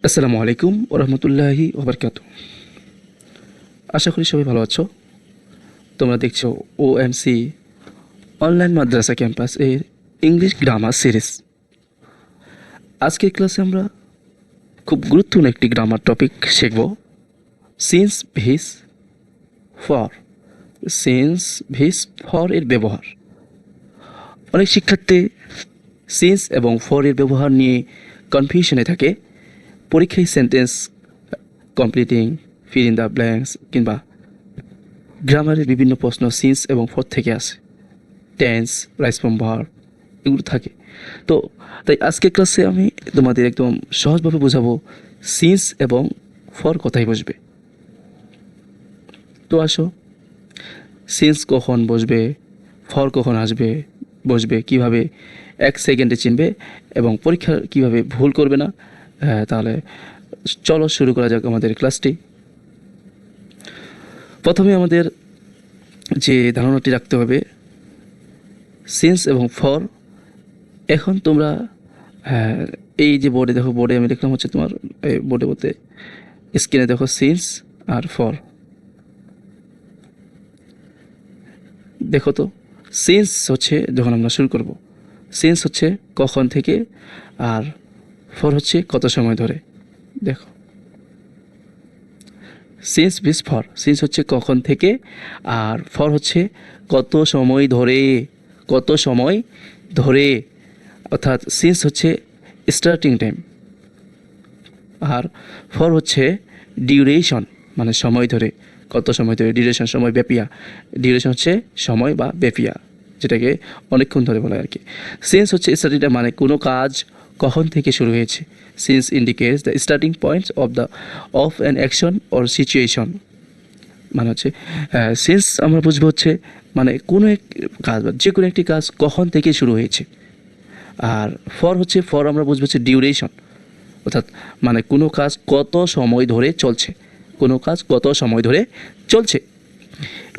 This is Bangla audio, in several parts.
আসসালামু আলাইকুম ওরহমতুল্লাহি ওবরকাতু। আশা করি সবাই ভালো আছো। তোমরা দেখছো OMC অনলাইন মাদ্রাসা ক্যাম্পাস এর ইংলিশ গ্রামার সিরিজ। আজকের ক্লাসে আমরা খুব গুরুত্বপূর্ণ একটি গ্রামার টপিক শিখব, সিন্স ভিস ফর। সিন্স ভিস ফর এর ব্যবহার। অনেক শিক্ষার্থী সিন্স এবং ফর এর ব্যবহার নিয়ে কনফিউশনে থাকে। পরীক্ষায় sentence completing, fill in the blanks কিংবা গ্রামারের বিভিন্ন প্রশ্ন সিন্স এবং ফর থেকে আসে। টেন্স, রাইস ফ্রম ভার্ব এগুলো থাকে। তো তাই আজকের ক্লাসে আমি তোমাদের একদম সহজভাবে বোঝাবো সিন্স এবং ফর কোথায় বসবে। তো আসো, সিন্স কখন বসবে, ফর কখন আসবে বসবে, কিভাবে 1 সেকেন্ডে চিনবে এবং পরীক্ষা কিভাবে ভুল করবে না। তাহলে চলো শুরু করা যাক আমাদের ক্লাসটি। প্রথমে আমাদের যে ধারণাটি রাখতে হবে, সিন্স এবং ফর। এখন তোমরা এই যে বোর্ডে দেখো, বোর্ডে আমি লিখলাম হচ্ছে তোমার বোর্ডে বলতে স্ক্রিনে দেখো সিন্স আর ফর। দেখো তো, সিন্স হচ্ছে যখন আমরা শুরু করব, সিন্স হচ্ছে কখন থেকে, আর ফর হচ্ছে কত সময় ধরে। দেখো, সিন্স বিস ফর। সিন্স হচ্ছে কখন থেকে, আর ফর হচ্ছে কত সময় ধরে। কত সময় ধরে, অর্থাৎ সিন্স হচ্ছে স্টার্টিং টাইম, আর ফর হচ্ছে ডিউরেশন, মানে সময় ধরে, কত সময় ধরে। ডিউরেশন সময় ব্যাপিয়া, ডিউরেশন হচ্ছে সময় বা ব্যাপিয়া, যেটাকে অনেকক্ষণ ধরে বলা হয় আর কি। সিন্স হচ্ছে স্টার্টিংটা, মানে কোনো কাজ কখন থেকে শুরু হয়েছে। Since indicates the starting points of an action or situation. মানে হচ্ছে সিন্স আমরা বুঝবো হচ্ছে মানে কোনো এক কাজ বা যে কোনো একটি কাজ কখন থেকে শুরু হয়েছে। আর ফর হচ্ছে, ফর আমরা বুঝবো হচ্ছে ডিউরেশন, অর্থাৎ মানে কোনো কাজ কত সময় ধরে চলছে, কোনো কাজ কত সময় ধরে চলছে।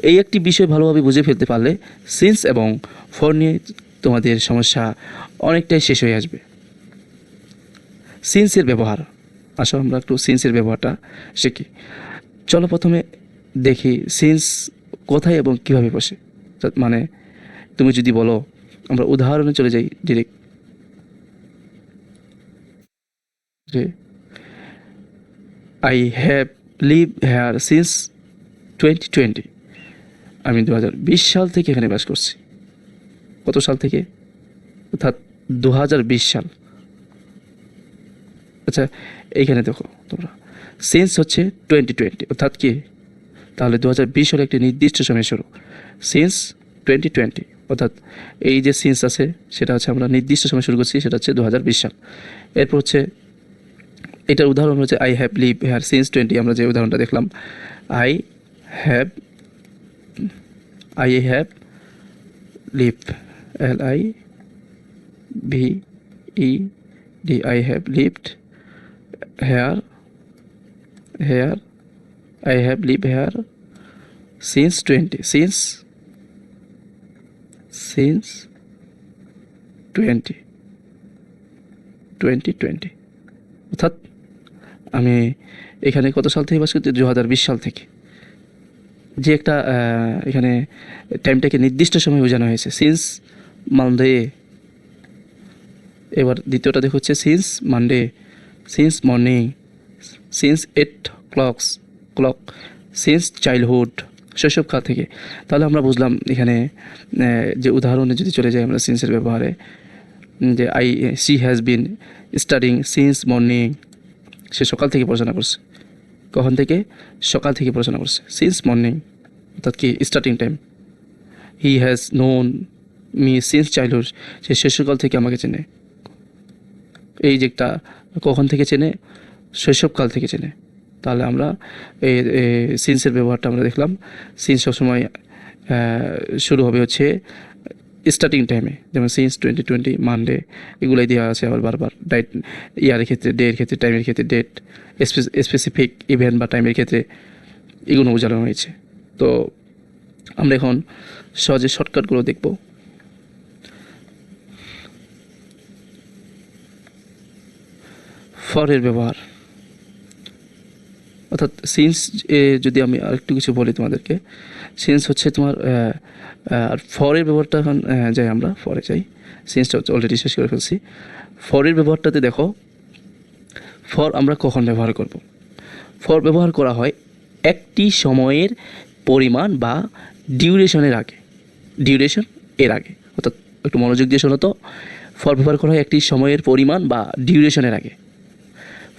এই একটি বিষয় ভালোভাবে বুঝে ফেলতে পারলে সিন্স এবং ফর নিয়ে তোমাদের সমস্যা অনেকটাই শেষ হয়ে আসবে। সিন্সের ব্যবহার, আসো আমরা একটু সিন্সের ব্যবহারটা শিখি। চলো প্রথমে দেখি সিন্স কোথায় এবং কীভাবে বসে। মানে তুমি যদি বলো, আমরা উদাহরণে চলে যাই ডিরেক্ট, যে I have live here since 2020। আমি 2020 সাল থেকে এখানে বাস করছি। কত সাল থেকে? অর্থাৎ 2020 সাল। আচ্ছা, এইখানে দেখো তোমরা, সিন্স হচ্ছে 2020, অর্থাৎ কি, তাহলে 2020 সালে একটি নির্দিষ্ট সময় শুরু। সিন্স 2020, অর্থাৎ এই যে সিন্স আছে সেটা হচ্ছে আমরা নির্দিষ্ট সময় শুরু করছি, সেটা হচ্ছে 2020 সাল। এরপর হচ্ছে এটার উদাহরণ হচ্ছে I have live here since 20। আমরা যে উদাহরণটা দেখলাম, I have live, LIVED, I have lived here, I have lived here since 2020, অর্থাৎ আমি এখানে কত সাল থেকে বাস করছি? 2020 সাল থেকে। যে একটা এখানে টাইমটাকে নির্দিষ্ট সময় বোঝানো হয়েছে, সিন্স মানডে। এবার দ্বিতীয়টা দেখো হচ্ছে since Monday, since morning, since 8 clock, since childhood, শৈশবকাল থেকে। তাহলে আমরা বুঝলাম এখানে যে উদাহরণে যদি চলে যাই আমরা সিন্সের ব্যবহারে, যে she has been studying since morning. সে সকাল থেকে পড়াশোনা করছে। কখন থেকে? সকাল থেকে পড়াশোনা করছে, সিন্স মর্নিং, অর্থাৎ কি starting time. He has known me since childhood, সে শৈশবকাল থেকে আমাকে চেনে। এই যে একটা কখন থেকে চেনে? শৈশবকাল থেকে চেনে। তাহলে আমরা এই সিন্সের ব্যবহারটা আমরা দেখলাম। সিন্স সবসময় শুরু হবে হচ্ছে স্টার্টিং টাইমে, যেমন সিন্স 2020, মানডে, এগুলোই দেওয়া আছে। আবার বারবার ডাইট, ইয়ারের ক্ষেত্রে ডের ক্ষেত্রে, টাইমের ক্ষেত্রে ডেট, স্পেসিফিক ইভেন্ট বা টাইমের ক্ষেত্রে এগুলো বোঝানো হয়েছে। তো আমরা এখন সহজে শর্টকাটগুলো দেখব। ফরের ব্যবহার, অর্থাৎ সিন্স যদি আমি আরেকটু কিছু বলি তোমাদেরকে, সিন্স হচ্ছে তোমার আর ফরের ব্যবহারটা এখন যাই, আমরা ফরে যাই, সিন্সটা হচ্ছে অলরেডি শেষ করে ফেলছি। ফরের ব্যবহারটাতে দেখো, ফর আমরা কখন ব্যবহার করব? ফর ব্যবহার করা হয় একটি সময়ের পরিমাণ বা ডিউরেশনের আগে, ডিউরেশন এর আগে। অর্থাৎ একটু মনোযোগ দিয়ে শোনো তো, ফর ব্যবহার করা হয় একটি সময়ের পরিমাণ বা ডিউরেশনের আগে।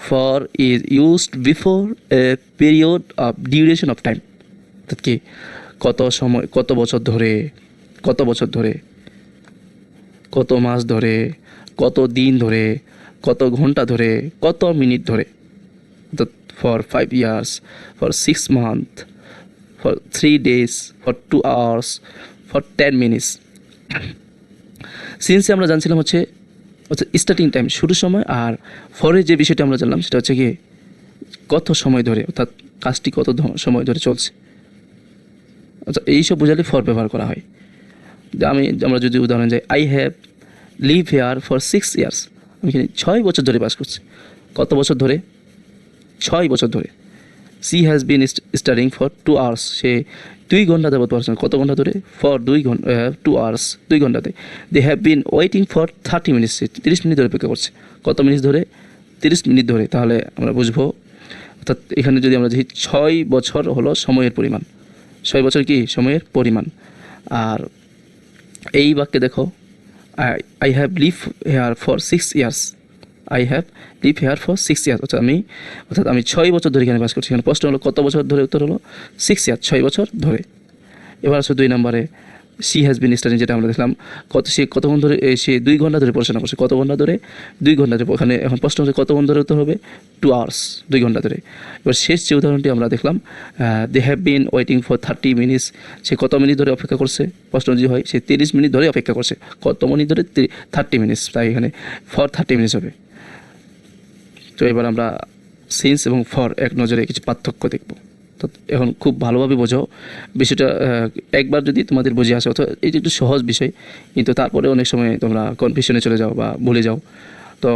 For is used before a period of duration of time. অর্থাৎ কি, কত সময়, কত বছর ধরে, কত বছর ধরে, কত মাস ধরে, কত দিন ধরে, কত ঘন্টা ধরে, কত মিনিট ধরে। অর্থাৎ for 5 years, for 6 months, for 3 days, for 2 hours, for 10 minutes। সিন্সে আমরা জানছিলাম হচ্ছে স্টার্টিং টাইম, শুরুর সময়, আর ফরে যে বিষয়টা আমরা জানলাম সেটা হচ্ছে কি কত সময় ধরে, অর্থাৎ কাজটি কত সময় ধরে চলছে। আচ্ছা, এইসব বোঝালে ফর ব্যবহার করা হয়। আমরা যদি উদাহরণ যাই, I have live here for 6 years। আমি এখানে 6 বছর ধরে বাস করছি। কত বছর ধরে? 6 বছর ধরে। She has been studying for 2 hours। সে 2 ঘন্টা যাবত পড়াশোনা। কত ঘন্টা ধরে? ফর 2 hours, 2 ঘন্টাতে। They have been waiting for 30 minutes। 30 minute ধরে অপেক্ষা করছে। কত মিনিট ধরে? 30 মিনিট ধরে। তাহলে আমরা বুঝবো, অর্থাৎ এখানে যদি আমরা দেখি 6 বছর হলো সময়ের পরিমাণ। 6 বছর কি সময়ের পরিমাণ। আর এই বাক্যে দেখো, I have live here for 6 years। I have live here for 6 years। অর্থাৎ আমি 6 বছর ধরে এখানে বাস করছি। এখানে প্রশ্ন হলো কত বছর ধরে, উত্তর হলো 6 years, 6 বছর ধরে। এবার আসো 2 নম্বরে, সি হ্যাজ বিন স্টাডিং, যেটা আমরা দেখলাম সে কতক্ষণ ধরে, সে 2 ঘন্টা ধরে পড়াশোনা করছে। কত ঘন্টা ধরে? 2 ঘন্টা ধরে। ওখানে এখন প্রশ্ন হচ্ছে কতক্ষণ ধরে, উত্তর হবে 2 hours, 2 ঘন্টা ধরে। এবার শেষ যে উদাহরণটি আমরা দেখলাম, they have been waiting for 30 minutes। সে কত মিনিট ধরে অপেক্ষা করছে? প্রশ্ন যদি হয়, সে 30 মিনিট ধরে অপেক্ষা করছে। কত মিনিট ধরে? 30 minutes। তাই এখানে ফর 30 minutes হবে। তো এবার আমরা সিন্স এবং ফর এক নজরে কিছু পার্থক্য দেখব। তো এখন খুব ভালোভাবে বোঝো বিষয়টা। একবার যদি তোমাদের বুঝে আসে, অথবা এই যে একটু সহজ বিষয়, কিন্তু তারপরে অনেক সময় তোমরা কনফিউশনে চলে যাও বা ভুলে যাও। তো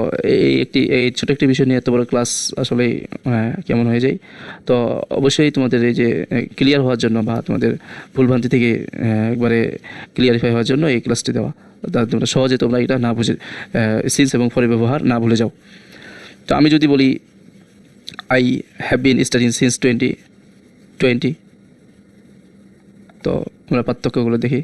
এই ছোটো একটি বিষয় নিয়ে এত বড় ক্লাস আসলে কেমন হয়ে যায়। তো অবশ্যই তোমাদের এই যে ক্লিয়ার হওয়ার জন্য বা তোমাদের ভুলভ্রান্তি থেকে একবারে ক্লিয়ারিফাই হওয়ার জন্য এই ক্লাসটি দেওয়া। তোমরা সহজে তোমরা এটা না বুঝে, সিন্স এবং ফরের ব্যবহার না ভুলে যাও। তো আমি যদি বলি I have been studying since 2020, তো আমরা পার্থক্যগুলো দেখি।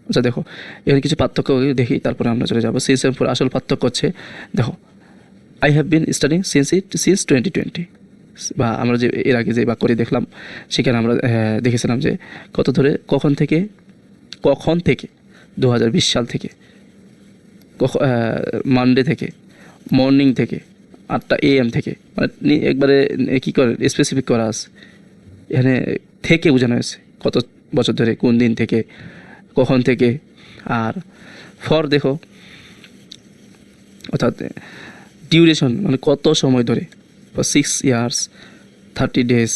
আচ্ছা দেখো, এখানে কিছু পার্থক্য দেখি, তারপরে আমরা চলে যাবো সিন্স এর পর। আসল পার্থক্য হচ্ছে, দেখো, I have been studying since 2020, বা আমরা যে এর আগে যে বাক্যটি দেখলাম সেখানে আমরা দেখেছিলাম যে কত ধরে, কখন থেকে 2020 সাল থেকে, মানডে থেকে, মর্নিং থেকে, 8টা AM থেকে, মানে একবারে কী করে স্পেসিফিক করা আছে এখানে, থেকে বোঝানো হয়েছে কত বছর ধরে, কোন দিন থেকে, কখন থেকে। আর ফর দেখো, অর্থাৎ ডিউরেশন, মানে কত সময় ধরে। ফর 6 years, 30 days,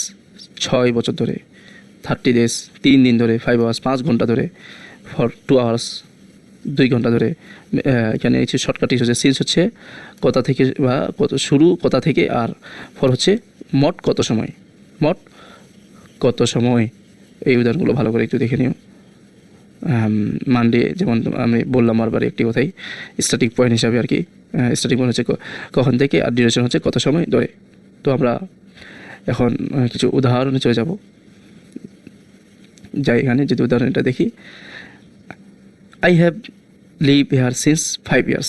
6 বছর ধরে। 30 days, 3 দিন ধরে। 5 hours, 5 ঘন্টা ধরে। ফর 2 hours, 2 ঘন্টা ধরে। এখানে হচ্ছে শর্টকাটই হচ্ছে, সিন্স হচ্ছে কোথা থেকে বা কত শুরু, কোথা থেকে, আর ফর হচ্ছে মোট কত সময়, মোট কত সময়। এই উদাহরণগুলো ভালো করে একটু দেখে নিও। মানডে যেমন আমি বললাম বারবার একটি কথাই, স্টার্টিং পয়েন্ট হিসাবে আর কি। স্টার্টিং পয়েন্ট হচ্ছে কখন থেকে, আর ডিউরেশন হচ্ছে কত সময় ধরে। তো আমরা এখন কিছু উদাহরণে চলে যাব। যাই, এখানে যদি উদাহরণটা দেখি, I have live here since 5 years।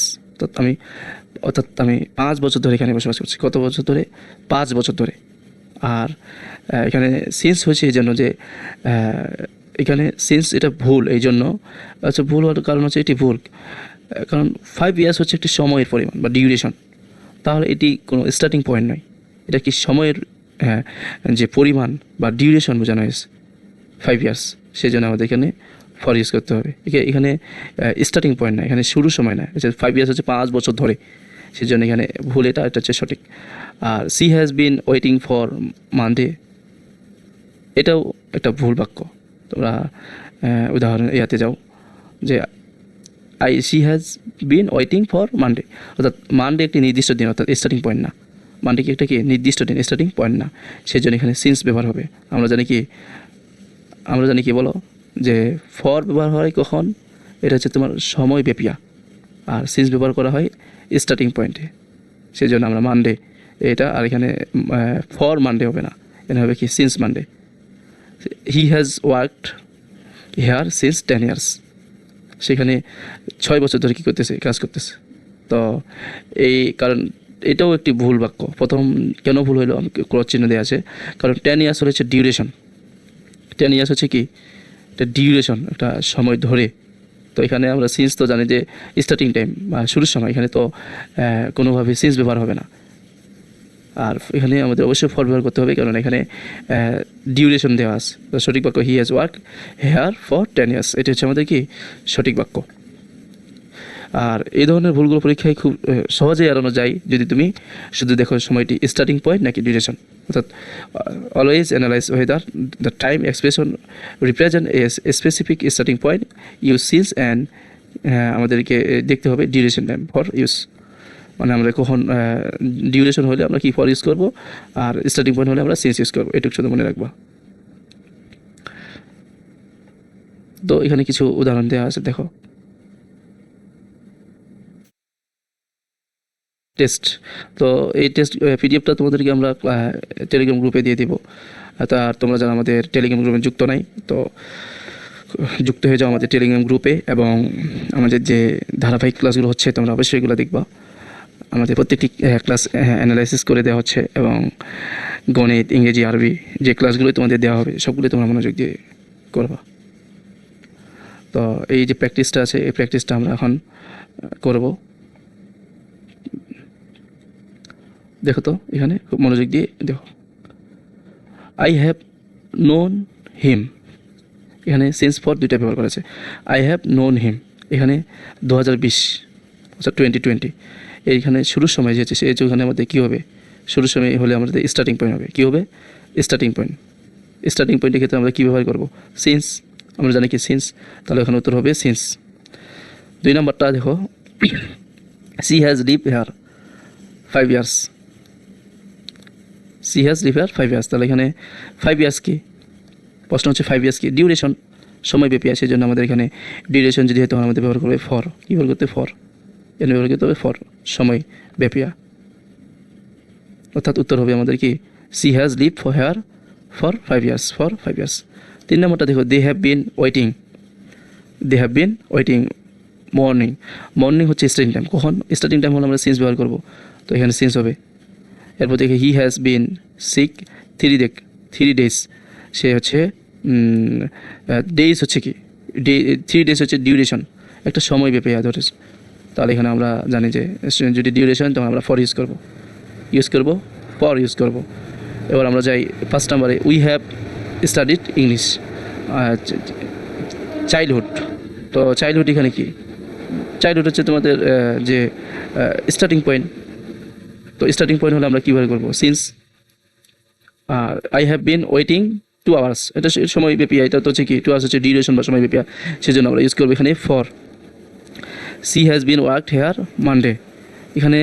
অর্থাৎ আমি 5 বছর ধরে এখানে বসবাস করছি। কত বছর ধরে? 5 বছর ধরে। আর এখানে সিন্স হয়েছে এই জন্য যে এখানে সিন্স এটা ভুল, এই জন্য আচ্ছা, ভুল হওয়ার কারণ হচ্ছে এটি ভুল, কারণ 5 years হচ্ছে একটি সময়ের পরিমাণ বা ডিউরেশন। তাহলে এটি কোনো স্টার্টিং পয়েন্ট নয়, এটা কি সময়ের যে পরিমাণ বা ডিউরেশন বোঝানো হয়েছে 5 years। সেই জন্য আমাদের এখানে ফর ইউজ করতে হবে। এখানে স্টার্টিং পয়েন্ট না, এখানে শুরু সময় না। 5 years হচ্ছে 5 বছর ধরে, সেই জন্য এখানে ভুল, এটা হচ্ছে সঠিক। আর she has been waiting for Monday, এটাও একটা ভুল বাক্য। তোমরা উদাহরণ ইয়াতে যাও যে she has been waiting for Monday, অর্থাৎ মানডে একটি নির্দিষ্ট দিন, অর্থাৎ স্টার্টিং পয়েন্ট না। মানডে কি একটা কি নির্দিষ্ট দিন, স্টার্টিং পয়েন্ট না, সেই জন্য এখানে সিন্স ব্যবহার হবে। আমরা জানি কি বলো, যে ফর ব্যবহার হয় কখন, এটা হচ্ছে তোমার সময়ব্যাপিয়া, আর সিন্স ব্যবহার করা হয় স্টার্টিং পয়েন্টে। সেই জন্য আমরা মানডে এটা, আর এখানে ফর মানডে হবে না, এখানে হবে কি since Monday. He has worked here since 10 years, সেখানে 6 বছর ধরে কী করতেছে, কাজ করতেছে। তো এই কারণ এটাও একটি ভুল বাক্য। প্রথম কেন ভুল হলো, আমি ক্রস চিহ্ন দেওয়া আছে, কারণ 10 years হচ্ছে ডিউরেশন। 10 years হচ্ছে কি, এটা ডিউরেশন, একটা সময় ধরে। তো এখানে আমরা সিন্স তো জানি যে স্টার্টিং টাইম বা শুরুর সময়, এখানে তো কোনোভাবে সিন্স ব্যবহার হবে না। আর এখানে আমাদের অবশ্যই ফর ব্যবহার করতে হবে, কারণ এখানে ডিউরেশন দেওয়া আছে। তো সঠিক বাক্য he has work here for 10 years, এটা হচ্ছে আমাদের কি সঠিক বাক্য। আর এই ধরনের ভুলগুলো পরীক্ষায় খুব সহজেই এড়ানো যায় যদি তুমি শুধু দেখো সময়টি স্টার্টিং পয়েন্ট নাকি ডিউরেশন। অর্থাৎ always analyse whether the time expression represent a specific starting point, use since and আমাদেরকে দেখতে হবে ডিউরেশন টাইম ফর ইউজ, মানে আমরা কখন ডিউরেশন হলে আমরা কি ফর ইউজ করবো, আর স্টার্টিং পয়েন্ট হলে আমরা সিন্স ইউজ করবো, এটুকু শুধু মনে রাখবো। তো এখানে কিছু উদাহরণ দেওয়া আছে, দেখো। টেস্ট, তো এই টেস্ট পিডিএফটা তোমাদেরকে আমরা টেলিগ্রাম গ্রুপে দিয়ে দেবো। তা তোমরা যারা আমাদের টেলিগ্রাম গ্রুপে যুক্ত নাই, তো যুক্ত হয়ে যাও আমাদের টেলিগ্রাম গ্রুপে, এবং আমাদের যে ধারাবাহিক ক্লাসগুলো হচ্ছে তোমরা অবশ্যই এগুলো দেখবা। আমাদের প্রত্যেকটি ক্লাস অ্যানালাইসিস করে দেওয়া হচ্ছে, এবং গণিত, ইংরেজি, আরবি যে ক্লাসগুলো তোমাদের দেওয়া হবে সবগুলো তোমরা মনোযোগ দিয়ে করবা। তো এই যে প্র্যাকটিসটা আছে, এই প্র্যাকটিসটা আমরা এখন করব। দেখো তো এখানে খুব মনোযোগ দিয়ে দেখো। আই হ্যাভ নোন হিম, এখানে সেন্স ফর দুইটা ব্যবহার করেছে। আই হ্যাভ নোন হিম এখানে 2020 অর্থাৎ 2020, এইখানে শুরুর সময় যেহেতু সে ওখানে আমাদের কী হবে, শুরুর সময় হলে আমাদের স্টার্টিং পয়েন্ট হবে। কী হবে? Starting point. স্টার্টিং পয়েন্টের ক্ষেত্রে আমরা কী ব্যবহার করবো? সিন্স, আমরা জানি কি সিন্স, তাহলে এখানে উত্তর হবে সিন্স। 2 নম্বরটা দেখো, C has live here 5 years, C has live here 5 years, তাহলে এখানে 5 years কি, প্রশ্ন হচ্ছে 5 years কি ডিউরেশন, সময়ব্যাপী, সেই জন্য আমাদের এখানে ডিউরেশন যদি হয় তখন আমাদের ব্যবহার করবে ফর। কী ব্যবহার করতে? ফর। এর ব্যবহার করতে হবে ফর, সময়ব্যাপিয়া। অর্থাৎ উত্তর হবে আমাদের কি, she has live for here for 5 years, for 5 years। 3 নম্বরটা দেখো, they have been waiting, they have been waiting morning. Morning হচ্ছে স্টার্টিং টাইম, কখন? স্টার্টিং টাইম হলে আমরা সিন্স ব্যবহার করবো, তো এখানে সিন্স হবে। এরপর দেখে he has been sick 3 days, সে হচ্ছে ডেইজ হচ্ছে কি, 3 days হচ্ছে ডিউরেশন, একটা সময় ব্যাপী ধরে। তাহলে এখানে আমরা জানি যে যদি ডিউরেশন তখন আমরা ফর ইউজ করবো, ফর ইউজ করবো। এবার আমরা যাই 5 নম্বরে, we have studied English childhood. তো চাইল্ডহুড এখানে কি, চাইল্ডহুড হচ্ছে তোমাদের যে স্টার্টিং পয়েন্ট। তো স্টার্টিং পয়েন্ট হলে আমরা কীভাবে করবো? Since. I have been waiting 2 hours, এটা সময় ব্যাপী, এটা তো হচ্ছে কি 2 hours হচ্ছে ডিউরেশন বা সময় ব্যাপী, সেই জন্য আমরা ইউজ করবো এখানে for. She has been worked here Monday, এখানে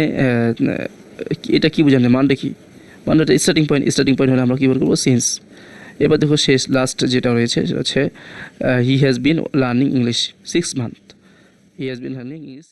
এটা কী বোঝানো? মানডে কি, মানডেটা স্টার্টিং পয়েন্ট, স্টার্টিং পয়েন্ট হলে আমরা কী করবো? সিন্স। এবার দেখো শেষ লাস্ট যেটা রয়েছে সেটা হচ্ছে হি has been learning English 6 months, he has been learning English.